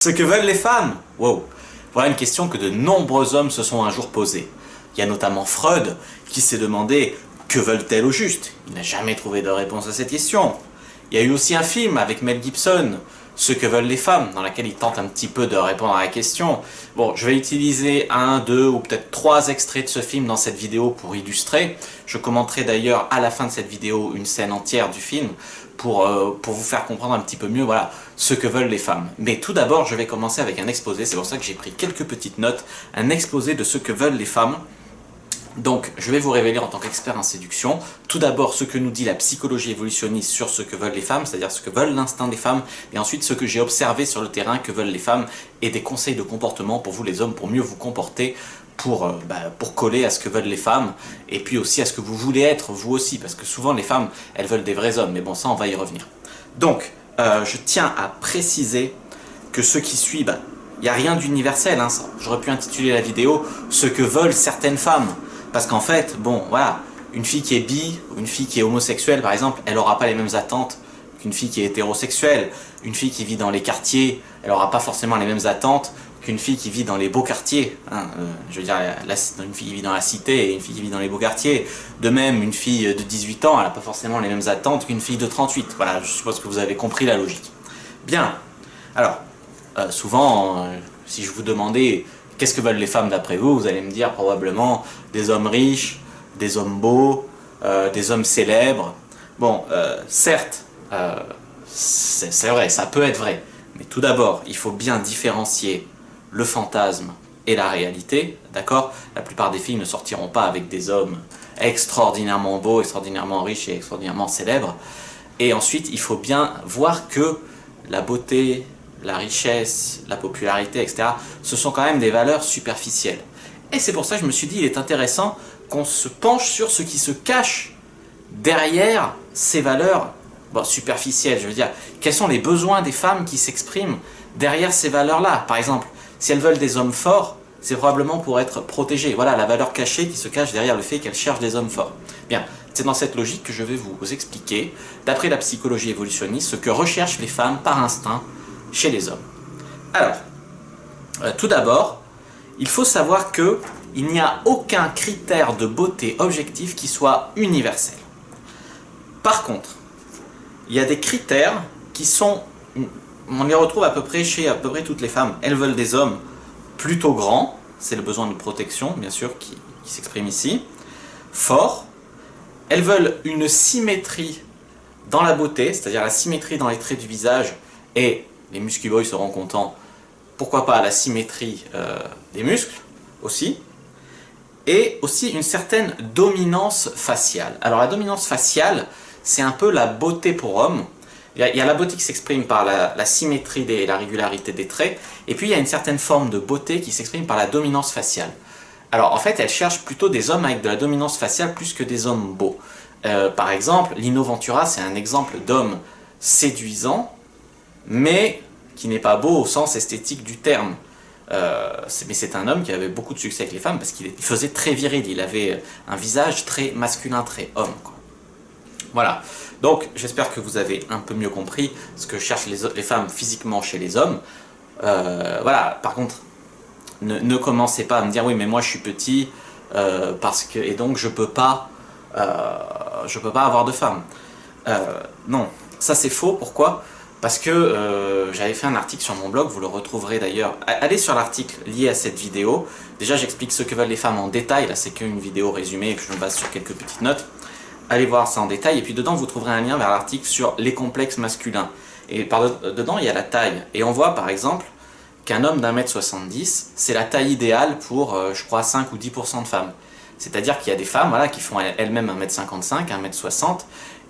Ce que veulent les femmes? Wow. Voilà une question que de nombreux hommes se sont un jour posée. Il y a notamment Freud qui s'est demandé que veulent-elles au juste? Il n'a jamais trouvé de réponse à cette question. Il y a eu aussi un film avec Mel Gibson, Ce que veulent les femmes, dans lequel il tente un petit peu de répondre à la question. Bon, je vais utiliser un, deux ou peut-être trois extraits de ce film dans cette vidéo pour illustrer. Je commenterai d'ailleurs à la fin de cette vidéo une scène entière du film pour vous faire comprendre un petit peu mieux, voilà, ce que veulent les femmes. Mais tout d'abord, je vais commencer avec un exposé, c'est pour ça que j'ai pris quelques petites notes, un exposé de ce que veulent les femmes. Donc, je vais vous révéler en tant qu'expert en séduction, tout d'abord ce que nous dit la psychologie évolutionniste sur ce que veulent les femmes, c'est-à-dire ce que veulent l'instinct des femmes, et ensuite ce que j'ai observé sur le terrain que veulent les femmes, et des conseils de comportement pour vous les hommes, pour mieux vous comporter, pour coller à ce que veulent les femmes, et puis aussi à ce que vous voulez être vous aussi, parce que souvent les femmes, elles veulent des vrais hommes, mais bon, ça on va y revenir. Donc, je tiens à préciser que ce qui suit, il n'y a rien d'universel, hein, j'aurais pu intituler la vidéo « Ce que veulent certaines femmes ». Parce qu'en fait, bon, voilà, une fille qui est bi, ou une fille qui est homosexuelle par exemple, elle n'aura pas les mêmes attentes qu'une fille qui est hétérosexuelle. Une fille qui vit dans les quartiers, elle n'aura pas forcément les mêmes attentes qu'une fille qui vit dans les beaux quartiers. Hein. Je veux dire, une fille qui vit dans la cité et une fille qui vit dans les beaux quartiers. De même, une fille de 18 ans, elle n'a pas forcément les mêmes attentes qu'une fille de 38. Voilà, je suppose que vous avez compris la logique. Bien, alors, souvent, si je vous demandais... Qu'est-ce que veulent les femmes d'après vous? Vous allez me dire probablement des hommes riches, des hommes beaux, des hommes célèbres. Bon, certes, c'est vrai, ça peut être vrai. Mais tout d'abord, il faut bien différencier le fantasme et la réalité, d'accord? La plupart des filles ne sortiront pas avec des hommes extraordinairement beaux, extraordinairement riches et extraordinairement célèbres. Et ensuite, il faut bien voir que la beauté, la richesse, la popularité, etc., ce sont quand même des valeurs superficielles. Et c'est pour ça que je me suis dit, il est intéressant qu'on se penche sur ce qui se cache derrière ces valeurs superficielles. Je veux dire, quels sont les besoins des femmes qui s'expriment derrière ces valeurs-là? Par exemple, si elles veulent des hommes forts, c'est probablement pour être protégées. Voilà la valeur cachée qui se cache derrière le fait qu'elles cherchent des hommes forts. Bien, c'est dans cette logique que je vais vous expliquer, d'après la psychologie évolutionniste, ce que recherchent les femmes par instinct chez les hommes. Alors, tout d'abord, il faut savoir qu'il n'y a aucun critère de beauté objectif qui soit universel. Par contre, il y a des critères qui sont, on les retrouve à peu près chez à peu près toutes les femmes. Elles veulent des hommes plutôt grands, c'est le besoin de protection, bien sûr, qui s'exprime ici, forts. Elles veulent une symétrie dans la beauté, c'est-à-dire la symétrie dans les traits du visage, et les musky boys seront contents, pourquoi pas la symétrie des muscles aussi, et aussi une certaine dominance faciale. Alors la dominance faciale, c'est un peu la beauté pour homme. Il y a la beauté qui s'exprime par la symétrie et la régularité des traits, et puis il y a une certaine forme de beauté qui s'exprime par la dominance faciale. Alors en fait, elle cherche plutôt des hommes avec de la dominance faciale plus que des hommes beaux. Par exemple, Lino Ventura, c'est un exemple d'homme séduisant, mais qui n'est pas beau au sens esthétique du terme. Mais c'est un homme qui avait beaucoup de succès avec les femmes parce qu'il faisait très viril, il avait un visage très masculin, très homme, quoi. Voilà, donc j'espère que vous avez un peu mieux compris ce que cherchent les femmes physiquement chez les hommes. Voilà, par contre, ne commencez pas à me dire oui mais moi je suis petit et donc je peux pas avoir de femme. Non, ça c'est faux. Pourquoi? Parce que j'avais fait un article sur mon blog, vous le retrouverez d'ailleurs. Allez sur l'article lié à cette vidéo. Déjà j'explique ce que veulent les femmes en détail, là c'est qu'une vidéo résumée et que je me base sur quelques petites notes. Allez voir ça en détail et puis dedans vous trouverez un lien vers l'article sur les complexes masculins. Et dedans il y a la taille. Et on voit par exemple qu'un homme d'1m70, c'est la taille idéale pour je crois 5 ou 10% de femmes. C'est-à-dire qu'il y a des femmes voilà, qui font elles-mêmes 1m55, 1m60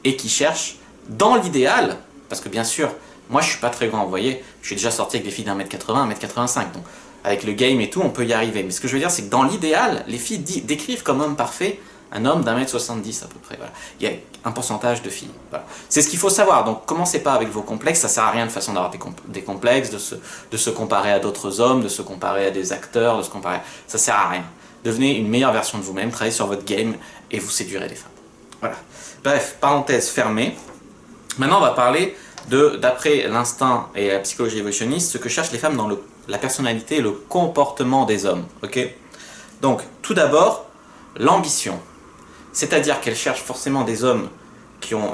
et qui cherchent dans l'idéal. Parce que bien sûr, moi je suis pas très grand, vous voyez, je suis déjà sorti avec des filles d'1m80, 1m85, donc avec le game et tout, on peut y arriver. Mais ce que je veux dire, c'est que dans l'idéal, les filles décrivent comme homme parfait un homme d'1m70 à peu près, voilà. Il y a un pourcentage de filles, voilà. C'est ce qu'il faut savoir, donc commencez pas avec vos complexes, ça sert à rien de façon d'avoir des complexes, de se comparer à d'autres hommes, de se comparer à des acteurs, de se comparer, ça sert à rien. Devenez une meilleure version de vous-même, travaillez sur votre game et vous séduirez les femmes. Voilà. Bref, parenthèse fermée. Maintenant, on va parler D'après l'instinct et la psychologie évolutionniste, ce que cherchent les femmes dans la personnalité et le comportement des hommes. Ok. Donc, tout d'abord, l'ambition. C'est-à-dire qu'elles cherchent forcément des hommes qui ont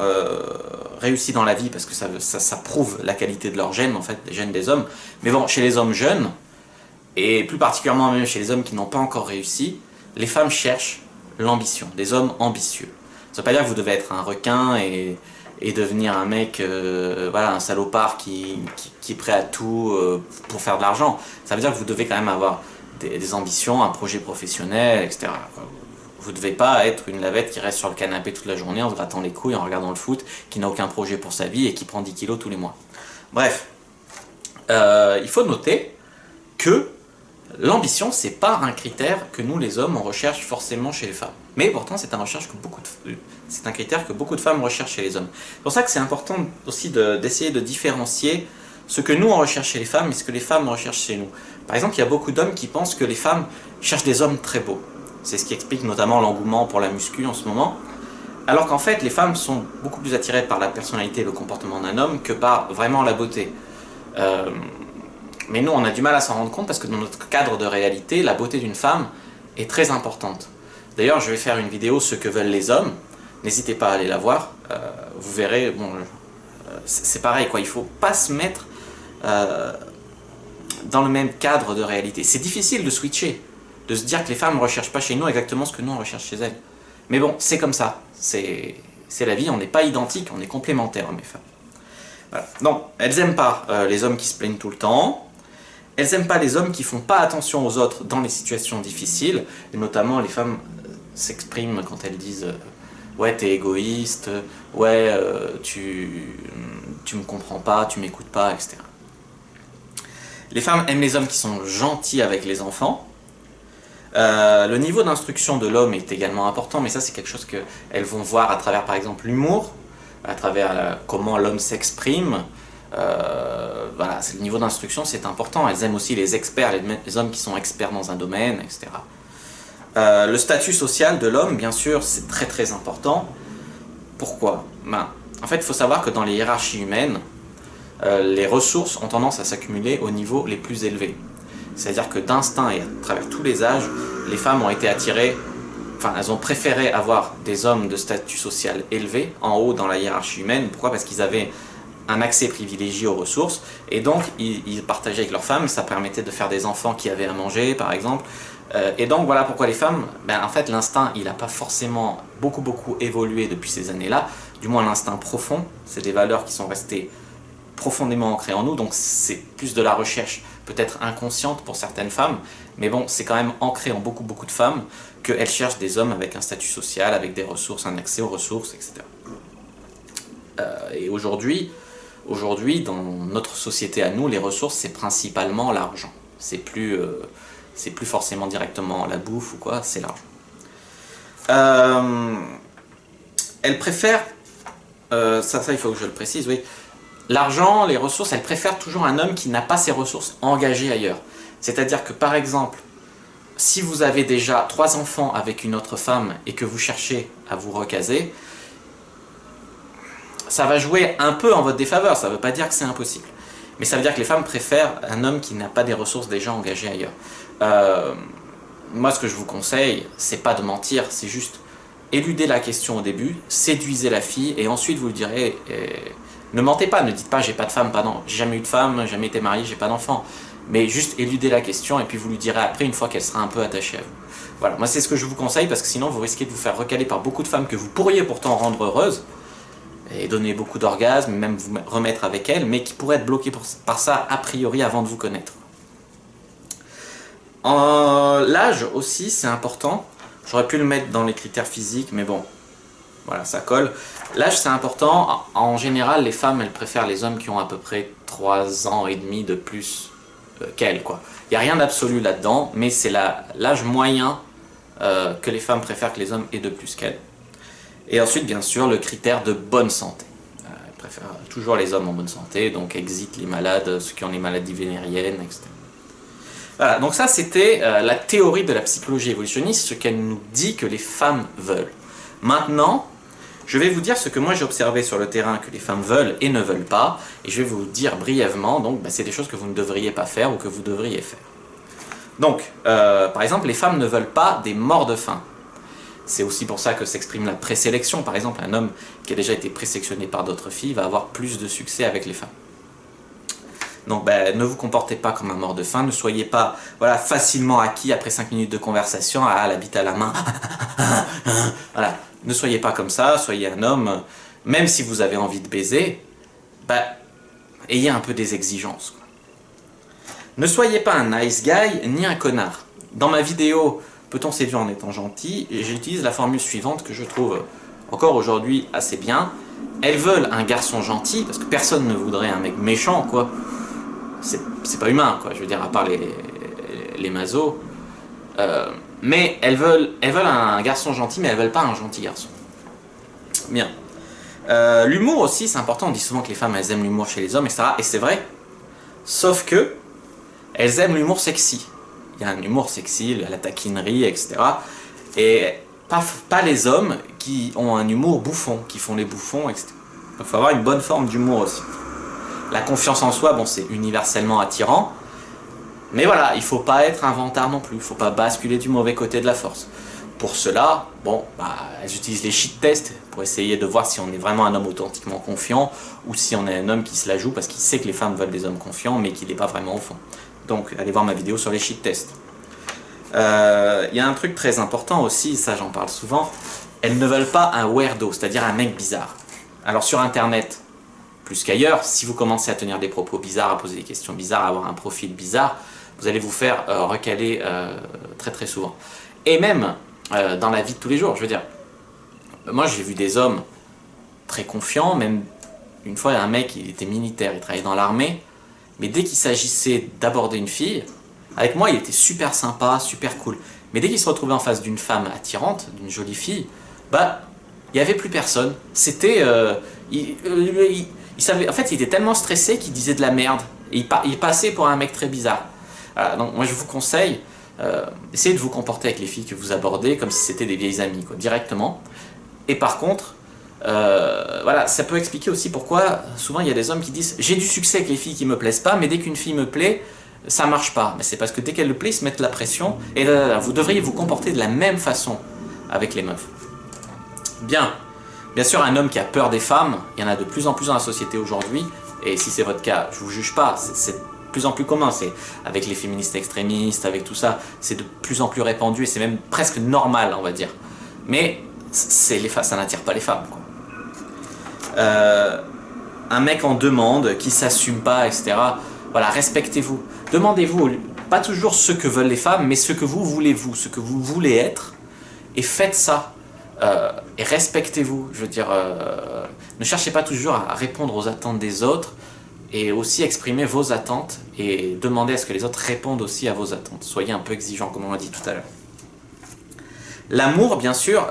réussi dans la vie, parce que ça prouve la qualité de leurs gènes, en fait, les gènes des hommes. Mais bon, chez les hommes jeunes, et plus particulièrement même chez les hommes qui n'ont pas encore réussi, les femmes cherchent l'ambition, des hommes ambitieux. Ça ne veut pas dire que vous devez être un requin et devenir un mec, voilà, un salopard qui est prêt à tout pour faire de l'argent. Ça veut dire que vous devez quand même avoir des ambitions, un projet professionnel, etc. Vous ne devez pas être une lavette qui reste sur le canapé toute la journée en se grattant les couilles, en regardant le foot, qui n'a aucun projet pour sa vie et qui prend 10 kilos tous les mois. Bref, il faut noter que l'ambition, c'est pas un critère que nous les hommes on recherche forcément chez les femmes. Mais pourtant c'est un critère que beaucoup de femmes recherchent chez les hommes. C'est pour ça que c'est important aussi d'essayer de différencier ce que nous on recherche chez les femmes et ce que les femmes recherchent chez nous. Par exemple, il y a beaucoup d'hommes qui pensent que les femmes cherchent des hommes très beaux. C'est ce qui explique notamment l'engouement pour la muscu en ce moment. Alors qu'en fait, les femmes sont beaucoup plus attirées par la personnalité et le comportement d'un homme que par vraiment la beauté. Mais nous, on a du mal à s'en rendre compte parce que dans notre cadre de réalité, la beauté d'une femme est très importante. D'ailleurs, je vais faire une vidéo ce que veulent les hommes. N'hésitez pas à aller la voir. Vous verrez, bon, c'est pareil, quoi. Il ne faut pas se mettre dans le même cadre de réalité. C'est difficile de switcher, de se dire que les femmes ne recherchent pas chez nous exactement ce que nous on recherche chez elles. Mais bon, c'est comme ça. C'est la vie, on n'est pas identiques, on est complémentaires, hommes et femmes. Voilà. Donc, elles n'aiment pas les hommes qui se plaignent tout le temps. Elles n'aiment pas les hommes qui font pas attention aux autres dans les situations difficiles. Et notamment, les femmes s'expriment quand elles disent ouais, t'es égoïste, ouais, tu me comprends pas, tu m'écoutes pas, etc. Les femmes aiment les hommes qui sont gentils avec les enfants. Le niveau d'instruction de l'homme est également important, mais ça c'est quelque chose qu'elles vont voir à travers par exemple l'humour, à travers comment l'homme s'exprime. Voilà, le niveau d'instruction c'est important. Elles aiment aussi les experts, les hommes qui sont experts dans un domaine, etc. Le statut social de l'homme, bien sûr, c'est très très important. Pourquoi? En fait, il faut savoir que dans les hiérarchies humaines, les ressources ont tendance à s'accumuler au niveau les plus élevés. C'est-à-dire que d'instinct et à travers tous les âges, les femmes ont été attirées, enfin elles ont préféré avoir des hommes de statut social élevé en haut dans la hiérarchie humaine. Pourquoi? Parce qu'ils avaient un accès privilégié aux ressources et donc ils partageaient avec leurs femmes, ça permettait de faire des enfants qui avaient à manger par exemple. Et donc voilà pourquoi les femmes, en fait l'instinct il n'a pas forcément beaucoup évolué depuis ces années-là, du moins l'instinct profond, c'est des valeurs qui sont restées profondément ancrées en nous, donc c'est plus de la recherche peut-être inconsciente pour certaines femmes, mais bon c'est quand même ancré en beaucoup de femmes qu'elles cherchent des hommes avec un statut social, avec des ressources, un accès aux ressources, etc. Et aujourd'hui, dans notre société à nous, les ressources c'est principalement l'argent, c'est plus forcément directement la bouffe ou quoi, c'est l'argent. Elles préfèrent, ça il faut que je le précise, oui, l'argent, les ressources, elles préfèrent toujours un homme qui n'a pas ses ressources engagées ailleurs. C'est-à-dire que par exemple, si vous avez déjà 3 enfants avec une autre femme et que vous cherchez à vous recaser, ça va jouer un peu en votre défaveur, ça ne veut pas dire que c'est impossible. Mais ça veut dire que les femmes préfèrent un homme qui n'a pas des ressources déjà engagées ailleurs. Moi, ce que je vous conseille, c'est pas de mentir, c'est juste éluder la question au début, séduisez la fille et ensuite vous lui direz... ne mentez pas, ne dites pas j'ai pas de femme, j'ai jamais eu de femme, jamais été marié, j'ai pas d'enfant. Mais juste éludez la question et puis vous lui direz après une fois qu'elle sera un peu attachée à vous. Voilà, moi c'est ce que je vous conseille parce que sinon vous risquez de vous faire recaler par beaucoup de femmes que vous pourriez pourtant rendre heureuses et donner beaucoup d'orgasmes, même vous remettre avec elles, mais qui pourraient être bloquées par ça a priori avant de vous connaître. L'âge aussi c'est important, j'aurais pu le mettre dans les critères physiques mais bon, voilà ça colle. L'âge c'est important, en général les femmes elles préfèrent les hommes qui ont à peu près 3 ans et demi de plus qu'elles quoi. Il n'y a rien d'absolu là-dedans, mais c'est l'âge moyen que les femmes préfèrent que les hommes aient de plus qu'elles. Et ensuite bien sûr le critère de bonne santé. Elles préfèrent toujours les hommes en bonne santé, donc exit les malades, ceux qui ont les maladies vénériennes, etc. Voilà, donc ça c'était la théorie de la psychologie évolutionniste, ce qu'elle nous dit que les femmes veulent. Maintenant, Je vais vous dire ce que moi j'ai observé sur le terrain que les femmes veulent et ne veulent pas, et je vais vous dire brièvement, donc c'est des choses que vous ne devriez pas faire ou que vous devriez faire. Donc, par exemple, les femmes ne veulent pas des morts de faim. C'est aussi pour ça que s'exprime la présélection. Par exemple, un homme qui a déjà été présélectionné par d'autres filles va avoir plus de succès avec les femmes. Donc ne vous comportez pas comme un mort de faim, ne soyez pas voilà, facilement acquis après 5 minutes de conversation, ah la bite à la main, voilà. Ne soyez pas comme ça, soyez un homme, même si vous avez envie de baiser, ayez un peu des exigences, quoi. Ne soyez pas un nice guy ni un connard. Dans ma vidéo « Peut-on séduire en étant gentil ?», j'utilise la formule suivante que je trouve encore aujourd'hui assez bien. Elles veulent un garçon gentil, parce que personne ne voudrait un mec méchant, quoi. C'est pas humain, quoi, je veux dire, à part les masos. Mais elles veulent un garçon gentil, mais elles veulent pas un gentil garçon. Bien. L'humour aussi, c'est important. On dit souvent que les femmes, elles aiment l'humour chez les hommes, etc. Et c'est vrai. Sauf que, elles aiment l'humour sexy. Il y a un humour sexy, la taquinerie, etc. Et pas les hommes qui ont un humour bouffon, qui font les bouffons, etc. Il faut avoir une bonne forme d'humour aussi. La confiance en soi, bon, c'est universellement attirant. Mais voilà, il ne faut pas être un vantard non plus. Il ne faut pas basculer du mauvais côté de la force. Pour cela, bon, elles utilisent les shit tests pour essayer de voir si on est vraiment un homme authentiquement confiant ou si on est un homme qui se la joue parce qu'il sait que les femmes veulent des hommes confiants mais qu'il n'est pas vraiment au fond. Donc, allez voir ma vidéo sur les shit tests. Il y a un truc très important aussi, ça j'en parle souvent, elles ne veulent pas un weirdo, c'est-à-dire un mec bizarre. Alors sur internet, plus qu'ailleurs, si vous commencez à tenir des propos bizarres, à poser des questions bizarres, à avoir un profil bizarre, vous allez vous faire recaler très très souvent. Et même dans la vie de tous les jours, je veux dire, moi j'ai vu des hommes très confiants, même une fois un mec, il était militaire, il travaillait dans l'armée, mais dès qu'il s'agissait d'aborder une fille, avec moi il était super sympa, super cool. Mais dès qu'il se retrouvait en face d'une femme attirante, d'une jolie fille, il n'y avait plus personne. C'était... il savait, en fait, il était tellement stressé qu'il disait de la merde. Et il passait pour un mec très bizarre. Voilà, donc moi je vous conseille, essayez de vous comporter avec les filles que vous abordez comme si c'était des vieilles amies, quoi, directement. Et par contre, voilà, ça peut expliquer aussi pourquoi souvent il y a des hommes qui disent « j'ai du succès avec les filles qui me plaisent pas, mais dès qu'une fille me plaît, ça marche pas ». Mais c'est parce que dès qu'elle le plaît, ils se mettent la pression, et vous devriez vous comporter de la même façon avec les meufs. Bien sûr, un homme qui a peur des femmes, il y en a de plus en plus dans la société aujourd'hui, et si c'est votre cas, je vous juge pas, c'est de plus en plus commun, c'est avec les féministes extrémistes, avec tout ça, c'est de plus en plus répandu, et c'est même presque normal, on va dire. Mais ça n'attire pas les femmes, quoi. Un mec en demande, qui s'assume pas, etc. Voilà, respectez-vous. Demandez-vous, pas toujours ce que veulent les femmes, mais ce que vous voulez, ce que vous voulez être, et faites ça. Et respectez-vous, je veux dire, ne cherchez pas toujours à répondre aux attentes des autres, et aussi exprimer vos attentes, et demandez à ce que les autres répondent aussi à vos attentes. Soyez un peu exigeants, comme on l'a dit tout à l'heure. L'amour, bien sûr,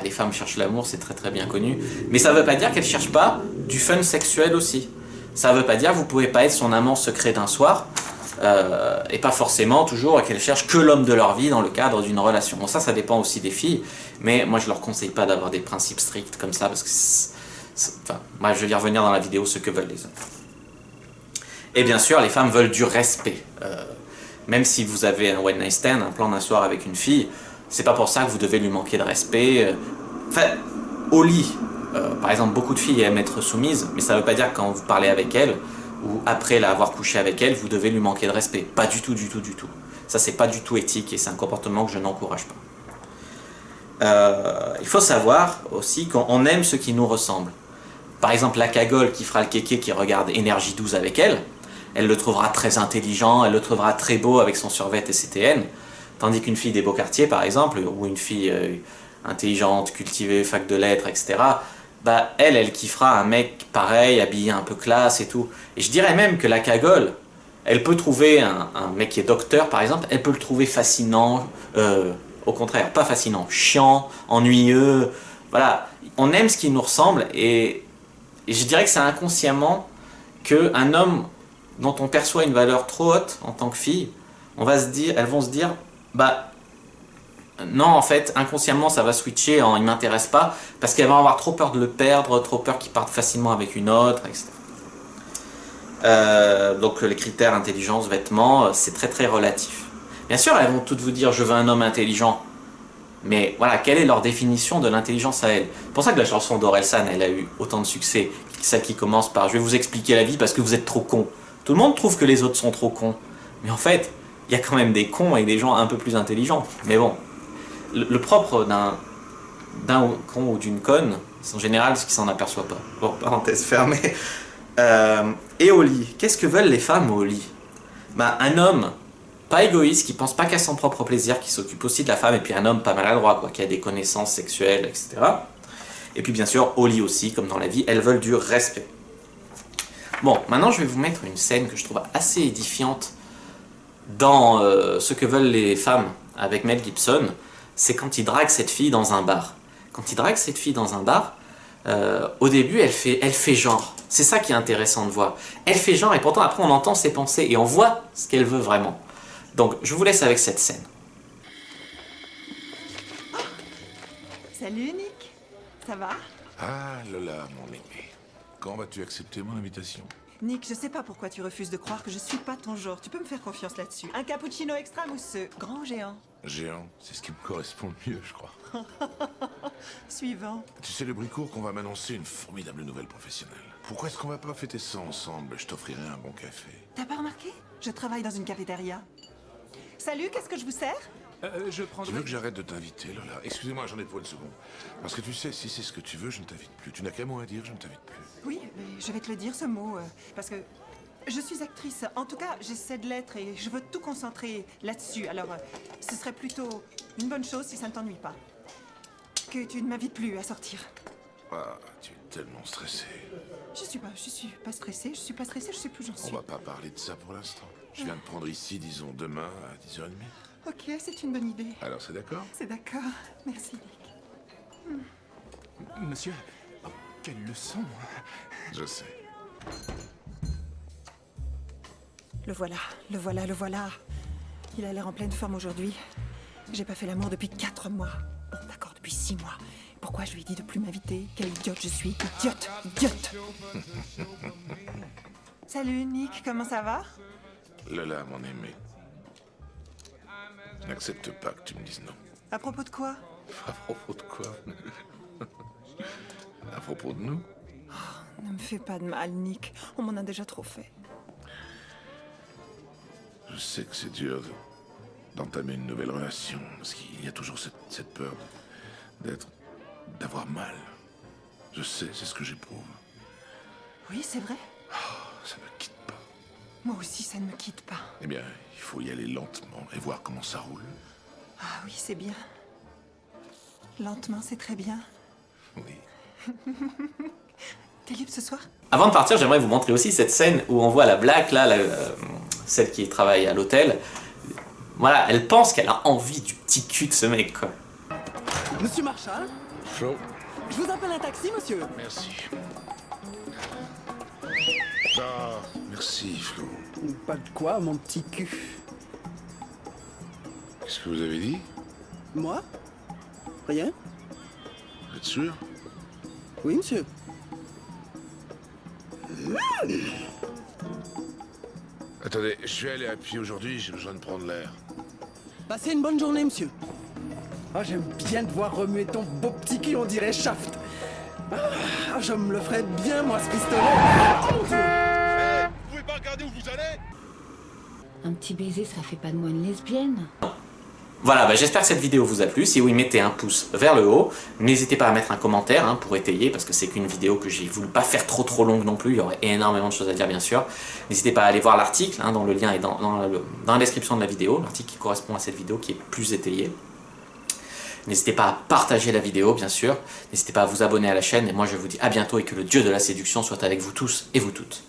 les femmes cherchent l'amour, c'est très très bien connu, mais ça ne veut pas dire qu'elles ne cherchent pas du fun sexuel aussi. Ça ne veut pas dire que vous ne pouvez pas être son amant secret d'un soir, et pas forcément toujours qu'elles cherchent que l'homme de leur vie dans le cadre d'une relation. Bon, ça dépend aussi des filles, mais moi je leur conseille pas d'avoir des principes stricts comme ça, parce que moi je vais y revenir dans la vidéo ce que veulent les hommes. Et bien sûr, les femmes veulent du respect. Même si vous avez un one night stand, un plan d'un soir avec une fille, c'est pas pour ça que vous devez lui manquer de respect. Enfin, au lit, par exemple, beaucoup de filles aiment être soumises, mais ça veut pas dire que quand vous parlez avec elles, ou après l'avoir couché avec elle, vous devez lui manquer de respect. Pas du tout, du tout, du tout. Ça, c'est pas du tout éthique et c'est un comportement que je n'encourage pas. Il faut savoir aussi qu'on aime ce qui nous ressemble. Par exemple, la cagole qui fera le kéké qui regarde Énergie 12 avec elle, elle le trouvera très intelligent, elle le trouvera très beau avec son survêt et CTN, tandis qu'une fille des beaux quartiers, par exemple, ou une fille intelligente, cultivée, fac de lettres, etc., elle kiffera un mec pareil, habillé un peu classe et tout. Et je dirais même que la cagole, elle peut trouver un mec qui est docteur, par exemple, elle peut le trouver fascinant, au contraire, pas fascinant, chiant, ennuyeux, voilà. On aime ce qui nous ressemble, et je dirais que c'est inconsciemment qu'un homme dont on perçoit une valeur trop haute en tant que fille, elles vont se dire, Non, en fait, inconsciemment, ça va switcher en « il m'intéresse pas » parce qu'elle va avoir trop peur de le perdre, trop peur qu'il parte facilement avec une autre, etc. Donc les critères intelligence, vêtements, c'est très très relatif. Bien sûr, elles vont toutes vous dire « je veux un homme intelligent ». Mais voilà, quelle est leur définition de l'intelligence à elles? C'est pour ça que la chanson d'Orelsan, elle a eu autant de succès. Celle qui commence par « je vais vous expliquer la vie parce que vous êtes trop cons ». Tout le monde trouve que les autres sont trop cons. Mais en fait, il y a quand même des cons et des gens un peu plus intelligents. Mais bon, le propre d'un con ou d'une conne, c'est en général ce qui s'en aperçoit pas. Bon, parenthèse fermée. Et au lit, qu'est-ce que veulent les femmes au lit? Ben, un homme pas égoïste, qui pense pas qu'à son propre plaisir, qui s'occupe aussi de la femme, et puis un homme pas maladroit, quoi, qui a des connaissances sexuelles, etc. Et puis bien sûr, au lit aussi, comme dans la vie, elles veulent du respect. Bon, maintenant je vais vous mettre une scène que je trouve assez édifiante dans ce que veulent les femmes avec Mel Gibson, c'est quand il drague cette fille dans un bar. Quand il drague cette fille dans un bar, au début elle fait genre. C'est ça qui est intéressant de voir. Elle fait genre et pourtant après on entend ses pensées et on voit ce qu'elle veut vraiment. Donc je vous laisse avec cette scène. Salut Nick, ça va? Ah Lola, mon aimé. Quand vas-tu accepter mon invitation? Nick, je sais pas pourquoi tu refuses de croire que je suis pas ton genre. Tu peux me faire confiance là-dessus. Un cappuccino extra mousseux, grand ou géant? Géant, c'est ce qui me correspond le mieux, je crois. Suivant. Tu sais, le Bricourt, qu'on va m'annoncer une formidable nouvelle professionnelle. Pourquoi est-ce qu'on va pas fêter ça ensemble? Je t'offrirai un bon café. T'as pas remarqué? Je travaille dans une cafétéria. Salut, qu'est-ce que je vous sers? Tu veux que j'arrête de t'inviter, Lola? Excusez-moi, j'en ai pour une seconde. Parce que tu sais, si c'est ce que tu veux, je ne t'invite plus. Tu n'as qu'un mot à dire, je ne t'invite plus. Oui, mais je vais te le dire ce mot, parce que je suis actrice. En tout cas, j'essaie de l'être et je veux tout concentrer là-dessus. Alors, ce serait plutôt une bonne chose si ça ne t'ennuie pas. Que tu ne m'invites plus à sortir. Ah, tu es tellement stressée. Je suis pas stressée, je sais plus où j'en On suis. va pas parler de ça pour l'instant. Je viens de prendre ici, disons, demain à 10h30. Ok, c'est une bonne idée. Alors, c'est d'accord? C'est d'accord. Merci, Nick. Monsieur, oh, quelle leçon! Je sais. Le voilà, le voilà, le voilà. Il a l'air en pleine forme aujourd'hui. J'ai pas fait l'amour depuis 4 mois. Bon, d'accord, depuis 6 mois. Pourquoi je lui ai dit de plus m'inviter? Quelle idiote je suis. Idiote, idiote. Salut, Nick, comment ça va? Lola, mon aimé. Je n'accepte pas que tu me dises non. À propos de quoi? À propos de quoi? À propos de nous? Ne me fais pas de mal, Nick. On m'en a déjà trop fait. Je sais que c'est dur d'entamer une nouvelle relation, parce qu'il y a toujours cette peur d'avoir mal. Je sais, c'est ce que j'éprouve. Oui, c'est vrai. Ça me quitte pas. Moi aussi, ça ne me quitte pas. Eh bien, il faut y aller lentement et voir comment ça roule. Ah oui, c'est bien. Lentement, c'est très bien. Oui. T'es libre ce soir? Avant de partir, j'aimerais vous montrer aussi cette scène où on voit la black, là, celle qui travaille à l'hôtel. Voilà, elle pense qu'elle a envie du petit cul de ce mec, quoi. Monsieur Marshall, Chaud. je vous appelle un taxi, monsieur. Merci. Ah, merci, Flo. Pas de quoi, mon petit cul. Qu'est-ce que vous avez dit? Moi? Rien? Vous êtes sûr? Oui, monsieur. Attendez, je vais aller à pied aujourd'hui, j'ai besoin de prendre l'air. Passez une bonne journée, monsieur. Ah, j'aime bien te voir remuer ton beau petit cul, on dirait Shaft. Ah, je me le ferais bien, moi, ce pistolet. Oh, mon Dieu. Vous pouvez pas regarder où vous allez? Un petit baiser, ça fait pas de moi une lesbienne. Voilà, bah, j'espère que cette vidéo vous a plu. Si oui, mettez un pouce vers le haut. N'hésitez pas à mettre un commentaire pour étayer, parce que c'est qu'une vidéo que j'ai voulu pas faire trop longue non plus. Il y aurait énormément de choses à dire, bien sûr. N'hésitez pas à aller voir l'article, dont le lien est dans la description de la vidéo. L'article qui correspond à cette vidéo, qui est plus étayé. N'hésitez pas à partager la vidéo, bien sûr. N'hésitez pas à vous abonner à la chaîne. Et moi, je vous dis à bientôt et que le dieu de la séduction soit avec vous tous et vous toutes.